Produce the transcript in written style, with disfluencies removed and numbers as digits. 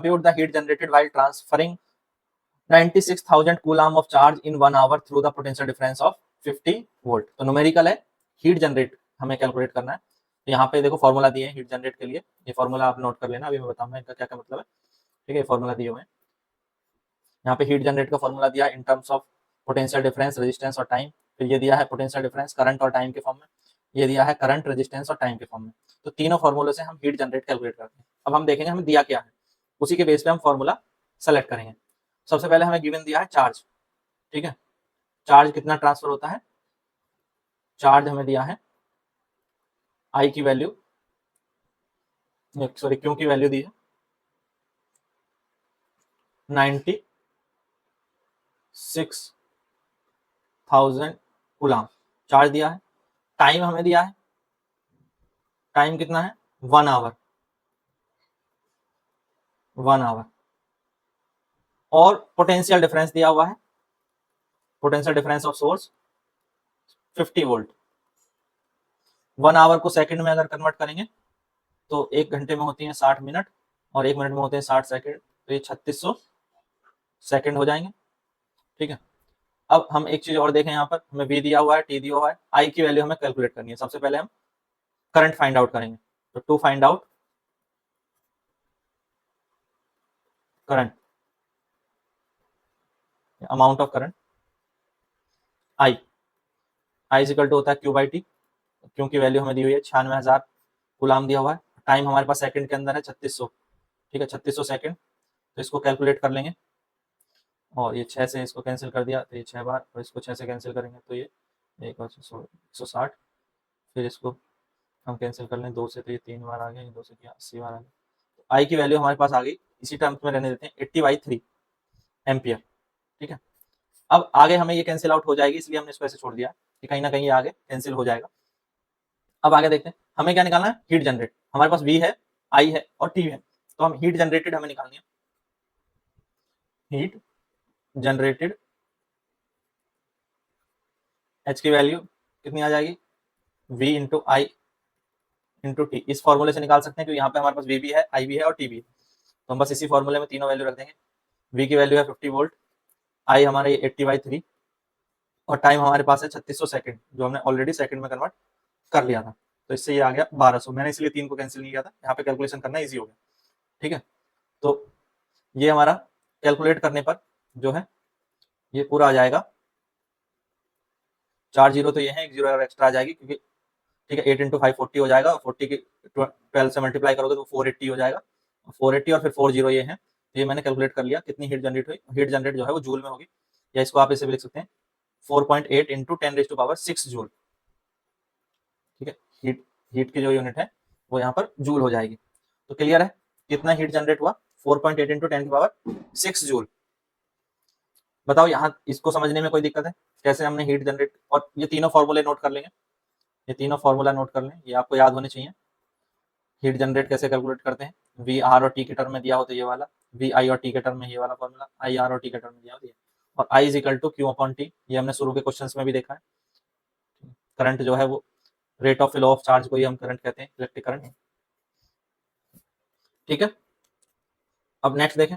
compute the heat generated while transferring 96,000 coulomb of charge in 1 hour through the potential difference of 50 volt. तो numerical है, heat generate हमें calculate करना है। तो यहाँ पे देखो फॉर्मूला दिए हैं हीट जनरेट के लिए, ये फॉर्मूला आप नोट कर लेना, अभी मैं बताऊंगा इनका क्या क्या मतलब है। ठीक है, फॉर्मूला दिए हुए हैं यहाँ पे। हीट जनरेट का फॉर्मूला दिया in terms of potential difference, resistance और टाइम। फिर ये दिया है पोटेंशियल डिफरेंस करंट और टाइम के फॉर्म में, ये दिया है करंट, रेजिस्टेंस और टाइम के फॉर्म में। तो तीनों फॉर्मूले से हम हीट जनरेट कैलकुलेट करते हैं। अब हम देखेंगे हमें दिया क्या है, उसी के बेस पे हम फॉर्मूला सेलेक्ट करेंगे। सबसे पहले हमें गिवन दिया है चार्ज। ठीक है, चार्ज कितना ट्रांसफर होता है, चार्ज हमें दिया है आई की वैल्यू, सॉरी क्यू की वैल्यू दी है 96,000 कूलम चार्ज दिया है। टाइम हमें दिया है, टाइम कितना है 1 आवर, 1 आवर। और पोटेंशियल डिफरेंस दिया हुआ है, potential difference of source 50 volt. 1 hour को सेकंड में अगर कन्वर्ट करेंगे तो 1 घंटे में होती है 60 मिनट और 1 मिनट में होते हैं 60 सेकंड, तो ये 3600 सेकंड हो जाएंगे। ठीक है, अब हम एक चीज और देखें, यहाँ पर हमें V दिया हुआ है, T दिया हुआ है, I की वैल्यू हमें कैलकुलेट करनी है। सबसे पहले हम करंट फाइंड आउट करेंगे। तो to find out current, amount of current I is equal to होता है Q बाई T। Q की वैल्यू हमें दी हुई है 96,000 कूलम दिया हुआ है। टाइम हमारे पास सेकंड के अंदर है 3600। ठीक है, 3600 सेकंड। तो इसको कैलकुलेट कर लेंगे और ये 6 से इसको कैंसिल कर दिया तो ये 6 बार, और इसको 6 से कैंसिल करेंगे तो ये 160। फिर इसको हम कैंसिल कर लें 2 से तो ये 3 बार आ गया, 2 से 80 बार आ गया। तो आई की वैल्यू हमारे पास आ गई, इसी टर्म्स में रहने देते हैं 80/3 एम्पियर। ठीक है, अब आगे हमें ये कैंसिल आउट हो जाएगी, इसलिए हमने इसको ऐसे छोड़ दिया कि कहीं ना कहीं ये आगे कैंसिल हो जाएगा। अब आगे देखते हैं हमें क्या निकालना है, हीट जनरेट। हमारे पास V है, I है और T है, तो हम हीट जनरेटेड हमें निकालनी है। हीट जनरेटेड H की वैल्यू कितनी आ जाएगी, V इंटू आई इंटू टी। इस फॉर्मूले से निकाल सकते हैं क्योंकि यहाँ पे हमारे पास V भी है, I भी है और T भी है। तो हम बस इसी फॉर्मूले में तीनों वैल्यू रख देंगे। V की वैल्यू है 50 वोल्ट, I हमारे 80/3 और टाइम हमारे पास है 3600 सेकंड, जो हमने ऑलरेडी सेकंड में कन्वर्ट कर लिया था। तो इससे ये आ गया 1200। मैंने इसलिए 3 को कैंसिल नहीं किया था, यहाँ पे कैलकुलेशन करना ईजी हो गया। ठीक है, तो ये हमारा कैलकुलेट करने पर जो है ये पूरा आ जाएगा 4 जीरो, तो ये है 1 जीरो और एक्स्ट्रा आ जाएगी क्योंकि ठीक है 8 इंटू 5 40 हो जाएगा, और 40 की 12 से मल्टीप्लाई करोगे तो 480 हो जाएगा, 480 और फिर 4 जीरो ये है। तो ये मैंने कैलकुलेट कर लिया कितनी हीट जनरेट हुई। हीट जनरेट जो है वो जूल में होगी, या इसको आप इसे भी लिख सकते हैं 4.8 इंटू 10⁻6 जूल। ठीक है, हीट की जो यूनिट है वो यहाँ पर जूल हो जाएगी। तो क्लियर है कितना हीट जनरेट हुआ, 4.8 इंटू 10⁻6 जूल। बताओ यहाँ इसको समझने में कोई दिक्कत है, कैसे हमने हीट जनरेट। और ये तीनों फॉर्मूले नोट कर लेंगे, ये तीनों फॉर्मूला नोट कर लें, ये आपको याद होने चाहिए। हीट जनरेट कैसे कैलकुलेट करते हैं, वी आर और टी के टर्म में दिया हो तो ये वाला, वी आई और टी के टर्म में ये वाला फॉर्मूला, आई आर और टी के टर्म में दिया हो, और I is equal to Q upon T. ये हमने शुरू के क्वेश्चंस में भी देखा है। करंट जो है वो rate of flow of charge को ही हम करंट कहते हैं, इलेक्ट्रिक करंट। ठीक है, अब नेक्स्ट देखें।